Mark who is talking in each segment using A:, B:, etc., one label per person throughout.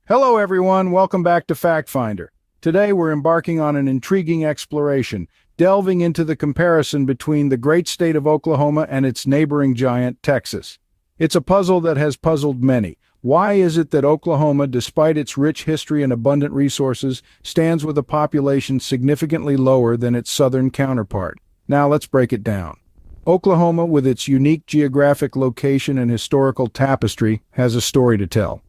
A: Hello everyone, welcome back to Fact Finder. Today we're embarking on an intriguing exploration, delving into the comparison between the great state of Oklahoma and its neighboring giant, Texas. It's a puzzle that has puzzled many. Why is it that Oklahoma, despite its rich history and abundant resources, stands with a population significantly lower than its southern counterpart? Now let's break it down. Oklahoma, with its unique geographic location and historical tapestry, has a story to tell.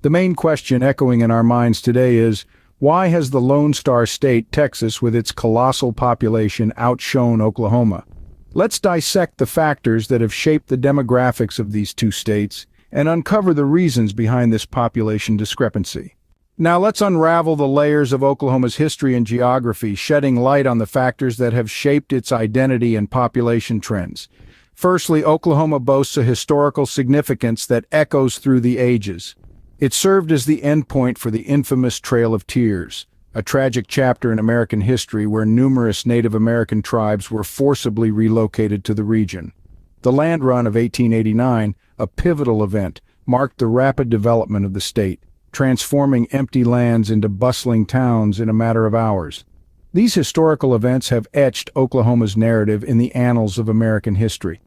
A: The main question echoing in our minds today is, why has the Lone Star State, Texas, with its colossal population, outshone Oklahoma? Let's dissect the factors that have shaped the demographics of these two states and uncover the reasons behind this population discrepancy. Now let's unravel the layers of Oklahoma's history and geography, shedding light on the factors that have shaped its identity and population trends. Firstly, Oklahoma boasts a historical significance that echoes through the ages. It served as the endpoint for the infamous Trail of Tears, a tragic chapter in American history where numerous Native American tribes were forcibly relocated to the region. The Land Run of 1889, a pivotal event, marked the rapid development of the state, transforming empty lands into bustling towns in a matter of hours. These historical events have etched Oklahoma's narrative in the annals of American history.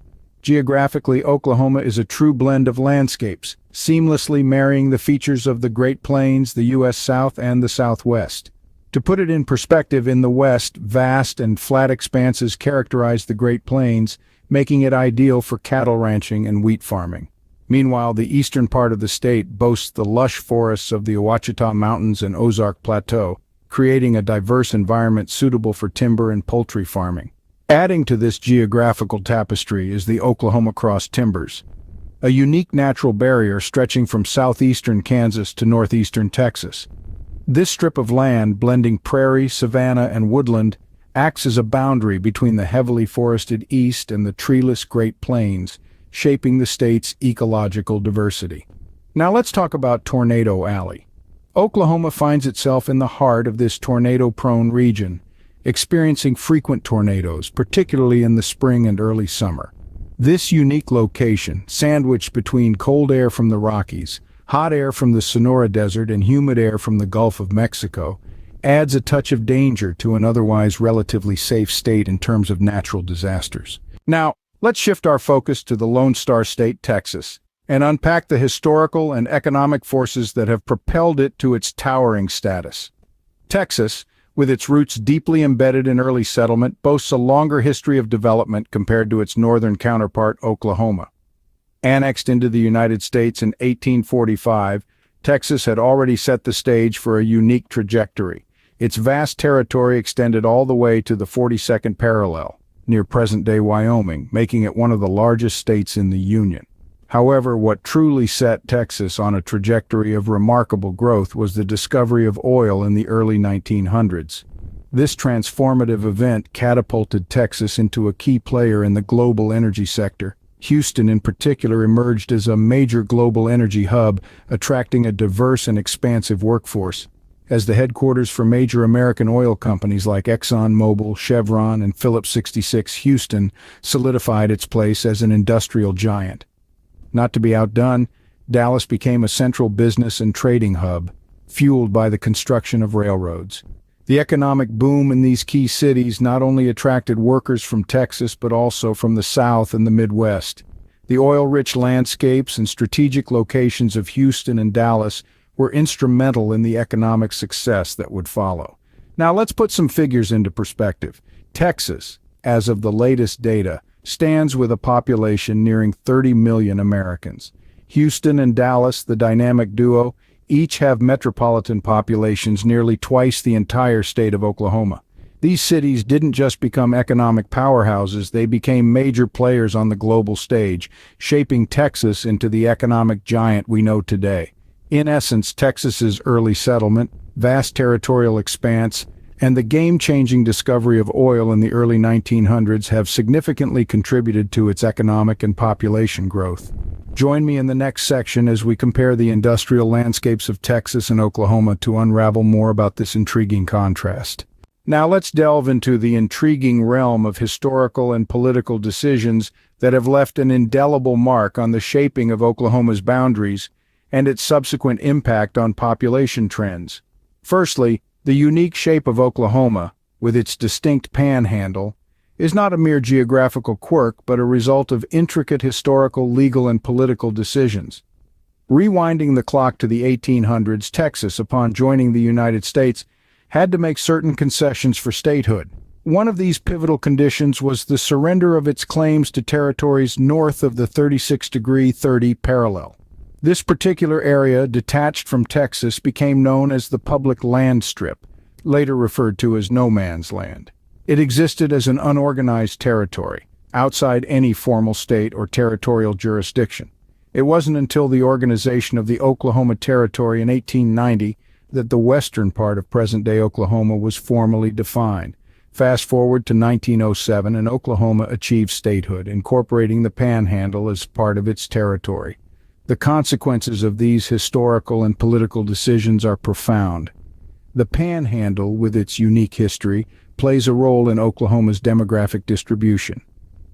A: Geographically, Oklahoma is a true blend of landscapes, seamlessly marrying the features of the Great Plains, the U.S. South, and the Southwest. To put it in perspective, in the West, vast and flat expanses characterize the Great Plains, making it ideal for cattle ranching and wheat farming. Meanwhile, the eastern part of the state boasts the lush forests of the Ouachita Mountains and Ozark Plateau, creating a diverse environment suitable for timber and poultry farming. Adding to this geographical tapestry is the Oklahoma Cross Timbers, a unique natural barrier stretching from southeastern Kansas to northeastern Texas. This strip of land, blending prairie, savanna, and woodland, acts as a boundary between the heavily forested east and the treeless Great Plains, shaping the state's ecological diversity. Now let's talk about Tornado Alley. Oklahoma finds itself in the heart of this tornado-prone region, experiencing frequent tornadoes, particularly in the spring and early summer. This unique location, sandwiched between cold air from the Rockies, hot air from the Sonora Desert, and humid air from the Gulf of Mexico, adds a touch of danger to an otherwise relatively safe state in terms of natural disasters. Now, let's shift our focus to the Lone Star State, Texas, and unpack the historical and economic forces that have propelled it to its towering status. Texas, with its roots deeply embedded in early settlement, boasts a longer history of development compared to its northern counterpart, Oklahoma. Annexed into the United States in 1845, Texas had already set the stage for a unique trajectory. Its vast territory extended all the way to the 42nd parallel, near present-day Wyoming, making it one of the largest states in the Union. However, what truly set Texas on a trajectory of remarkable growth was the discovery of oil in the early 1900s. This transformative event catapulted Texas into a key player in the global energy sector. Houston, in particular, emerged as a major global energy hub, attracting a diverse and expansive workforce. As the headquarters for major American oil companies like ExxonMobil, Chevron, and Phillips 66, Houston solidified its place as an industrial giant. Not to be outdone, Dallas became a central business and trading hub, fueled by the construction of railroads. The economic boom in these key cities not only attracted workers from Texas but also from the South and the Midwest. The oil-rich landscapes and strategic locations of Houston and Dallas were instrumental in the economic success that would follow. Now let's put some figures into perspective. Texas, as of the latest data, stands with a population nearing 30 million Americans. Houston and Dallas, the dynamic duo, each have metropolitan populations nearly twice the entire state of Oklahoma. These cities didn't just become economic powerhouses, they became major players on the global stage, shaping Texas into the economic giant we know today. In essence, Texas's early settlement, vast territorial expanse, and the game-changing discovery of oil in the early 1900s have significantly contributed to its economic and population growth. Join me in the next section as we compare the industrial landscapes of Texas and Oklahoma to unravel more about this intriguing contrast. Now let's delve into the intriguing realm of historical and political decisions that have left an indelible mark on the shaping of Oklahoma's boundaries and its subsequent impact on population trends. Firstly, the unique shape of Oklahoma, with its distinct panhandle, is not a mere geographical quirk but a result of intricate historical, legal, and political decisions. Rewinding the clock to the 1800s, Texas, upon joining the United States, had to make certain concessions for statehood. One of these pivotal conditions was the surrender of its claims to territories north of the 36° 30 parallel. This particular area, detached from Texas, became known as the Public Land Strip, later referred to as No Man's Land. It existed as an unorganized territory, outside any formal state or territorial jurisdiction. It wasn't until the organization of the Oklahoma Territory in 1890 that the western part of present-day Oklahoma was formally defined. Fast forward to 1907, and Oklahoma achieved statehood, incorporating the Panhandle as part of its territory. The consequences of these historical and political decisions are profound. The Panhandle, with its unique history, plays a role in Oklahoma's demographic distribution.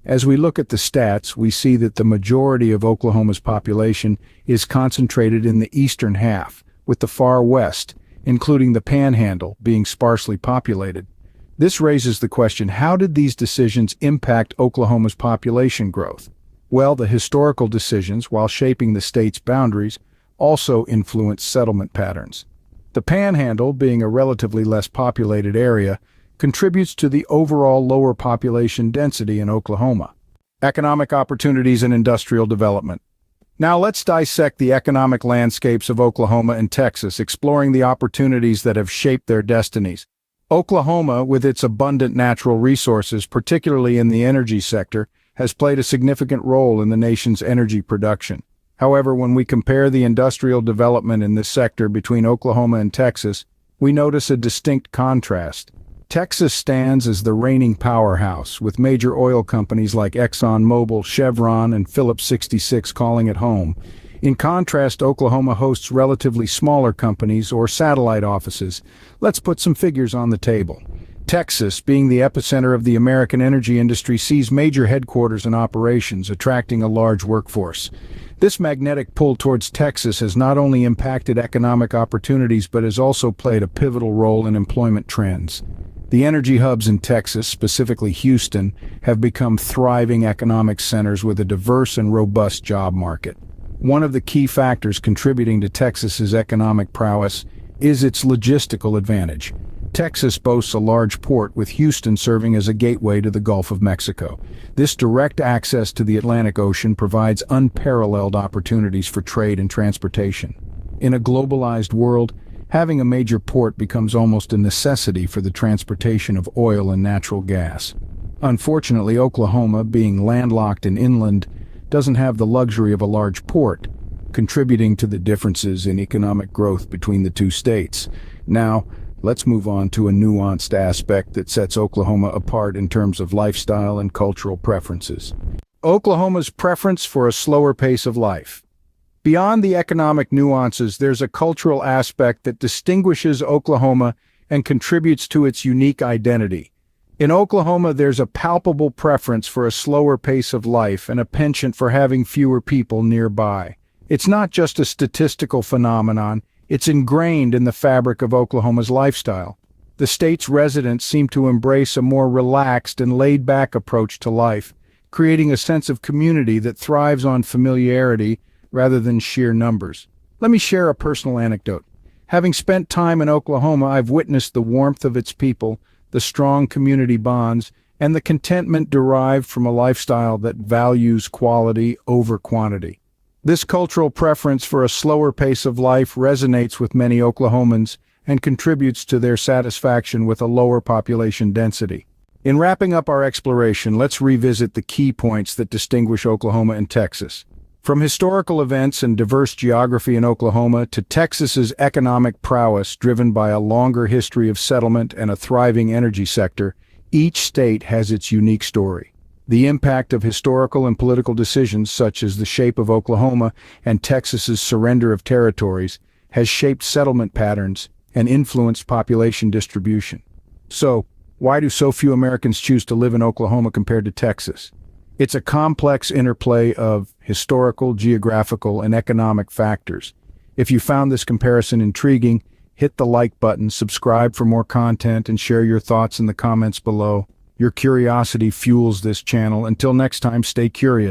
A: As we look at the stats, we see that the majority of Oklahoma's population is concentrated in the eastern half, with the far west, including the Panhandle, being sparsely populated. This raises the question, how did these decisions impact Oklahoma's population growth? Well, the historical decisions, while shaping the state's boundaries, also influenced settlement patterns. The Panhandle, being a relatively less populated area, contributes to the overall lower population density in Oklahoma. Economic opportunities and industrial development. Now let's dissect the economic landscapes of Oklahoma and Texas, exploring the opportunities that have shaped their destinies. Oklahoma, with its abundant natural resources, particularly in the energy sector, has played a significant role in the nation's energy production. However, when we compare the industrial development in this sector between Oklahoma and Texas, we notice a distinct contrast. Texas stands as the reigning powerhouse, with major oil companies like ExxonMobil, Chevron, and Phillips 66 calling it home. In contrast, Oklahoma hosts relatively smaller companies or satellite offices. Let's put some figures on the table. Texas, being the epicenter of the American energy industry, sees major headquarters and operations, attracting a large workforce. This magnetic pull towards Texas has not only impacted economic opportunities but has also played a pivotal role in employment trends. The energy hubs in Texas, specifically Houston, have become thriving economic centers with a diverse and robust job market. One of the key factors contributing to Texas's economic prowess is its logistical advantage. Texas boasts a large port, with Houston serving as a gateway to the Gulf of Mexico. This direct access to the Atlantic Ocean provides unparalleled opportunities for trade and transportation. In a globalized world, having a major port becomes almost a necessity for the transportation of oil and natural gas. Unfortunately, Oklahoma, being landlocked and inland, doesn't have the luxury of a large port, contributing to the differences in economic growth between the two states. Now, let's move on to a nuanced aspect that sets Oklahoma apart in terms of lifestyle and cultural preferences. Oklahoma's preference for a slower pace of life. Beyond the economic nuances, there's a cultural aspect that distinguishes Oklahoma and contributes to its unique identity. In Oklahoma, there's a palpable preference for a slower pace of life and a penchant for having fewer people nearby. It's not just a statistical phenomenon, it's ingrained in the fabric of Oklahoma's lifestyle. The state's residents seem to embrace a more relaxed and laid-back approach to life, creating a sense of community that thrives on familiarity rather than sheer numbers. Let me share a personal anecdote. Having spent time in Oklahoma, I've witnessed the warmth of its people, the strong community bonds, and the contentment derived from a lifestyle that values quality over quantity. This cultural preference for a slower pace of life resonates with many Oklahomans and contributes to their satisfaction with a lower population density. In wrapping up our exploration, let's revisit the key points that distinguish Oklahoma and Texas. From historical events and diverse geography in Oklahoma to Texas's economic prowess driven by a longer history of settlement and a thriving energy sector, each state has its unique story. The impact of historical and political decisions, such as the shape of Oklahoma and Texas's surrender of territories, has shaped settlement patterns and influenced population distribution. So, why do so few Americans choose to live in Oklahoma compared to Texas? It's a complex interplay of historical, geographical, and economic factors. If you found this comparison intriguing, hit the like button, subscribe for more content, and share your thoughts in the comments below. Your curiosity fuels this channel. Until next time, stay curious.